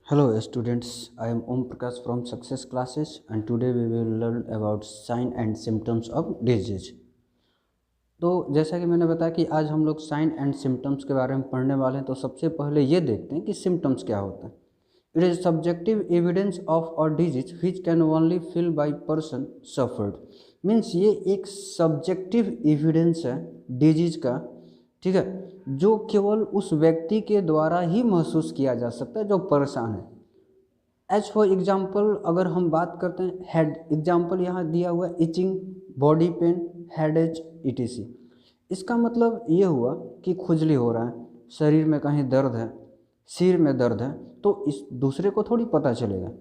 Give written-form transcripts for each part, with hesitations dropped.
Hello students, I am Om Prakash from Success Classes and today we will learn about sign and symptoms of disease. तो जैसा कि मैंने बताया कि आज हम लोग साइन एंड सिम्टम्स के बारे में पढ़ने वाले हैं। तो सबसे पहले ये देखते हैं कि सिम्टम्स क्या होता है। It is subjective evidence of a disease which can only feel by person suffered. Means ये एक सब्जेक्टिव एविडेंस है डिजीज का, ठीक है, जो केवल उस व्यक्ति के द्वारा ही महसूस किया जा सकता है जो परेशान है। एज फॉर एग्जाम्पल अगर हम बात करते हैं हेड, एग्जाम्पल यहाँ दिया हुआ है itching, body pain, head ache ETC. इसका मतलब ये हुआ कि खुजली हो रहा है, शरीर में कहीं दर्द है, सिर में दर्द है, तो इस दूसरे को थोड़ी पता चलेगा,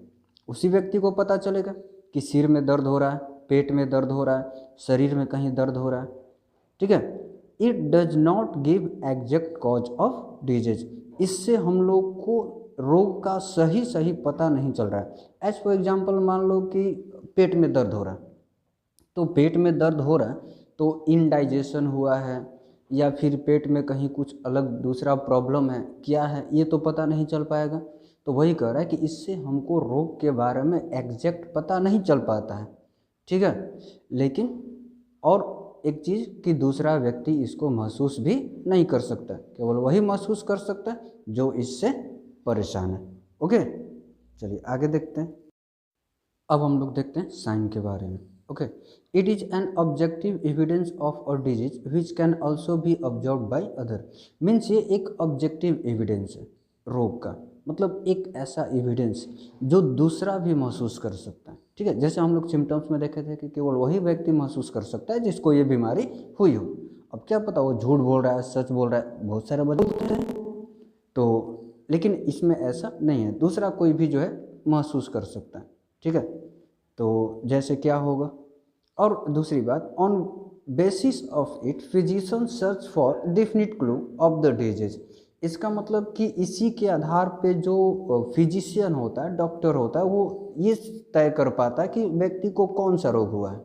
उसी व्यक्ति को पता चलेगा कि सिर में दर्द हो रहा है, पेट में दर्द हो रहा है, शरीर में कहीं दर्द हो रहा है, ठीक है। It does not give exact cause of disease. इससे हम लोग को रोग का सही पता नहीं चल रहा है। एज फॉर एग्जाम्पल मान लो कि पेट में दर्द हो रहा है, तो पेट में दर्द हो रहा है तो इनडाइजेशन हुआ है या फिर पेट में कहीं कुछ अलग दूसरा प्रॉब्लम है, क्या है ये तो पता नहीं चल पाएगा। तो वही कह रहा है कि इससे हमको रोग के बारे में एग्जैक्ट पता नहीं चल पाता है, ठीक है। लेकिन और एक चीज़ कि दूसरा व्यक्ति इसको महसूस भी नहीं कर सकता, केवल वही महसूस कर सकता है जो इससे परेशान है। ओके, चलिए आगे देखते हैं। अब हम लोग देखते हैं साइन के बारे में। Okay, it is an objective evidence of a disease which can also be observe by other. Means ये एक ऑब्जेक्टिव एविडेंस है रोग का, मतलब एक ऐसा एविडेंस जो दूसरा भी महसूस कर सकता है, ठीक है। जैसे हम लोग सिम्टम्स में देखे थे कि केवल वही व्यक्ति महसूस कर सकता है जिसको ये बीमारी हुई हो। अब क्या पता वो झूठ बोल रहा है, सच बोल रहा है, बहुत सारे बच्चे होते हैं, तो लेकिन इसमें ऐसा नहीं है, दूसरा कोई भी जो है महसूस कर सकता है, ठीक है। तो जैसे क्या होगा, और दूसरी बात, on basis of it physician search for definite clue of the disease. इसका मतलब कि इसी के आधार पे जो फिजिशियन होता है, डॉक्टर होता है, वो ये तय कर पाता है कि व्यक्ति को कौन सा रोग हुआ है।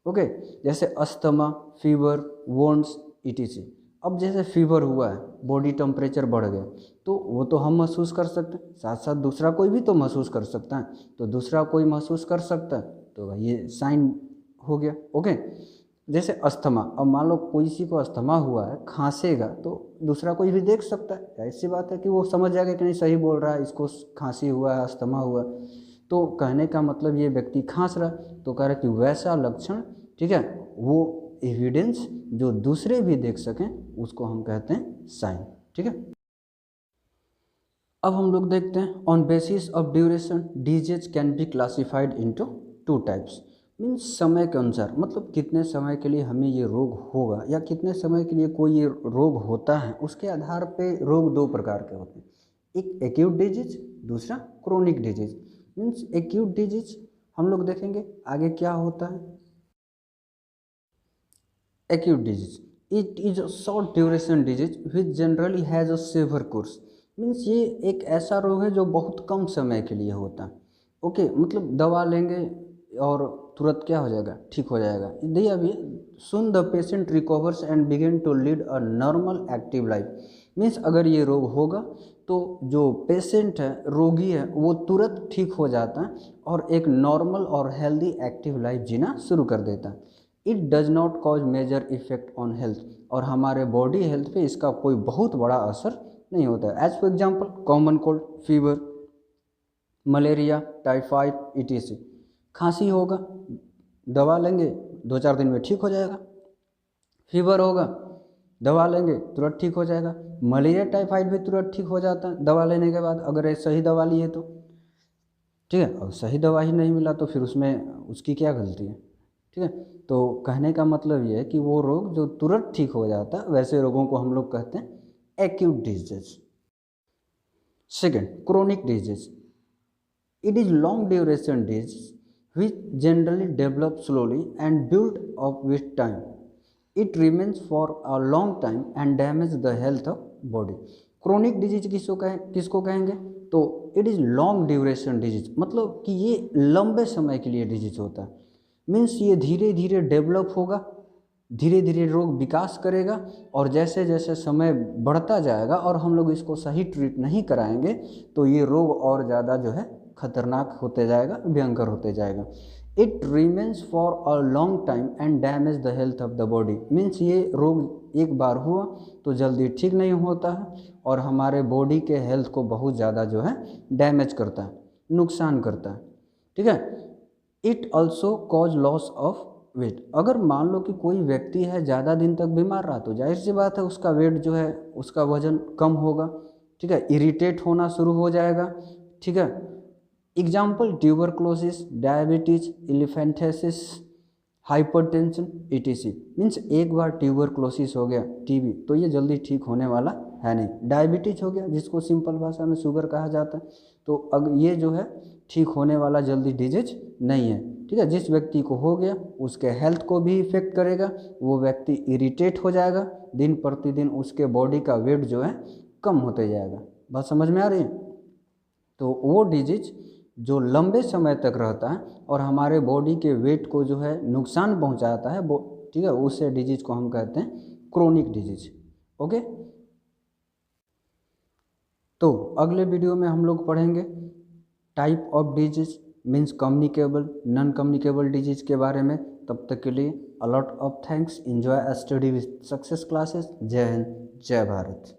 ओके, जैसे अस्थमा, फीवर, वोन्ड्स ईटीसी। अब जैसे फीवर हुआ है, बॉडी टेम्परेचर बढ़ गया, तो वो तो हम महसूस कर सकते हैं, साथ साथ दूसरा कोई भी तो महसूस कर सकता है। तो दूसरा कोई महसूस कर सकता है तो भाई ये साइन हो गया। ओके, जैसे अस्थमा, अब मान लो किसी को अस्थमा हुआ है, खांसेगा तो दूसरा कोई भी देख सकता है, ऐसी बात है कि वो समझ जाएगा कि नहीं सही बोल रहा है, इसको खांसी हुआ है, अस्थमा हुआ है। तो कहने का मतलब ये व्यक्ति खांस रहा है, तो कह रहा है कि वैसा लक्षण, ठीक है, वो एविडेंस जो दूसरे भी देख सकें उसको हम कहते हैं साइन, ठीक है। अब हम लोग देखते हैं on basis of duration disease can be classified into two types. Means समय के अनुसार, मतलब कितने समय के लिए हमें ये रोग होगा या कितने समय के लिए कोई ये रोग होता है, उसके आधार पे रोग दो प्रकार के होते हैं, एक एक्यूट डिजीज, दूसरा chronic disease. Means acute disease हम लोग देखेंगे आगे क्या होता है। Acute disease, it is a short duration disease which generally has a severe course. Means ये एक ऐसा रोग है जो बहुत कम समय के लिए होता है। ओके, मतलब दवा लेंगे और तुरंत क्या हो जाएगा, ठीक हो जाएगा। देखिए अभी, soon the patient recovers and begin to lead a normal active life. Means अगर ये रोग होगा तो जो पेशेंट है, रोगी है, वो तुरंत ठीक हो जाता है और एक नॉर्मल और हेल्दी एक्टिव लाइफ जीना शुरू कर देता है। It does not cause major effect on health, और हमारे बॉडी हेल्थ पे इसका कोई बहुत बड़ा असर नहीं होता है। As for example common cold, fever, malaria, typhoid ETC. खांसी होगा, दवा लेंगे 2-4 दिन में ठीक हो जाएगा। फीवर होगा, दवा लेंगे तुरंत ठीक हो जाएगा। मलेरिया, टाइफाइड भी तुरंत ठीक हो जाता है दवा लेने के बाद, अगर ये सही दवा लिए तो, ठीक है। और सही दवा ही नहीं मिला तो फिर उसमें उसकी क्या गलती है, ठीक है। तो कहने का मतलब ये है कि वो रोग जो तुरंत ठीक हो जाता है, वैसे रोगों को हम लोग कहते हैं acute disease. Second, chronic disease, it is long duration disease which generally develop slowly and build up with time. It remains for a long time and damage the health of body. Chronic disease किसको कहेंगे, तो it is long duration disease, मतलब कि ये लंबे समय के लिए डिजीज होता है। मीन्स ये धीरे धीरे डेवलप होगा, धीरे धीरे रोग विकास करेगा और जैसे जैसे समय बढ़ता जाएगा और हम लोग इसको सही ट्रीट नहीं कराएंगे तो ये रोग और ज़्यादा जो है खतरनाक होते जाएगा, भयंकर होते जाएगा। It remains for a long time and damage the health of the body. Means ये रोग एक बार हुआ तो जल्दी ठीक नहीं होता है और हमारे बॉडी के हेल्थ को बहुत ज़्यादा जो है डैमेज करता है, नुकसान करता है, ठीक है। It also cause loss of weight. अगर मान लो कि कोई व्यक्ति है ज़्यादा दिन तक बीमार रहा तो जाहिर सी बात है उसका वेट जो है, उसका वजन कम होगा, ठीक है, इरिटेट होना शुरू हो जाएगा, ठीक है। Example tuberculosis, diabetes, elephantiasis, hypertension, ETC. Means एक बार ट्यूबरक्लोसिस हो गया, टीबी, तो ये जल्दी ठीक होने वाला है नहीं। डायबिटीज हो गया जिसको सिंपल भाषा में शुगर कहा जाता है, तो अब ये जो है ठीक होने वाला जल्दी डिजीज नहीं है, ठीक है। जिस व्यक्ति को हो गया उसके हेल्थ को भी इफेक्ट करेगा, वो व्यक्ति इरिटेट हो जाएगा, दिन प्रतिदिन उसके बॉडी का वेट जो है कम होते जाएगा। बात समझ में आ रही है? तो वो डिजीज जो लंबे समय तक रहता है और हमारे बॉडी के वेट को जो है नुकसान पहुंचाता है, ठीक है, उस डिजीज को हम कहते हैं क्रोनिक डिजीज। ओके, तो अगले वीडियो में हम लोग पढ़ेंगे type of disease, means communicable, non communicable disease के बारे में। तब तक के लिए a lot of thanks. Enjoy study with success classes. जय हिंद, जय भारत।